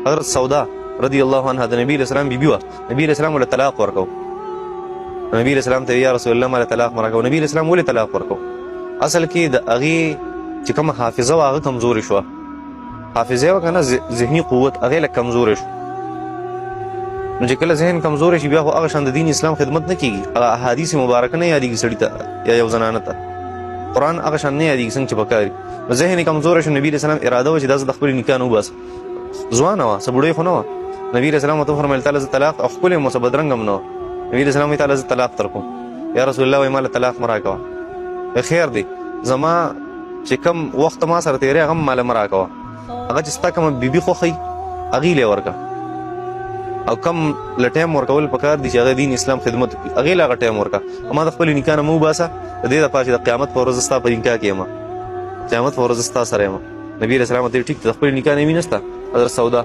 حضرت سودا رضی الله عنها د نبی اسلام بیبي وه. نبی اسلام ولې طلاق ورکو. نبی اسلام ته یا رسول الله مال طلاق مرکو. نبی اسلام ولې طلاق ورکو؟ اصل کې د هغې چې کومه حافظه وه هغه کمزورې شوه. حافظه وه که نه ذهني قوت هغې لږ کمزورې شو. نو چې کله ذهن کمزورې شي بیا خو هغه شان د دین اسلام خدمت نه کېږي. هغه احادیث مبارکه نه یادېږي سړي ته یا یو زنانه ته. قرآن هغه شان نه یادېږي څنګه چې پکار وي. نو ذهن یې کمزوری شو. نبي اسلام اراده وه چې دا زه د خپلې نکاح نه وباسم. ځوانه وه، څه بوډۍ خو نه وه. نبي اسلام ورته وفرمیل تعالی زه طلاق او ښکلې یم څه بدرنګه هم نه وه. نبي اسلام وایي تعالی زه طلاق در کوم. یا رسول الله وایي ما له طلاق مه راکوه. خیر دی زما چې کوم وخت ما سره تېری هغه هم ماله مه راکوه. هغه چې ستا کومه بیبي خوښوي هغې له ورکه، او کم له ټایم ورکول پکار دي چې هغه دین اسلام خدمت وکړي، هغې له هغه ټایم ورکه. ما د خپلې نکاح نه مه وباسه د دې دپاره چې د قیامت په ورځ ستا په نکاح کې یم، قیامت په ورځ ستا سره یم. نبي علیه السلام ورته ټیک د خپلې نکاح نه مینه شته. حضرت سودا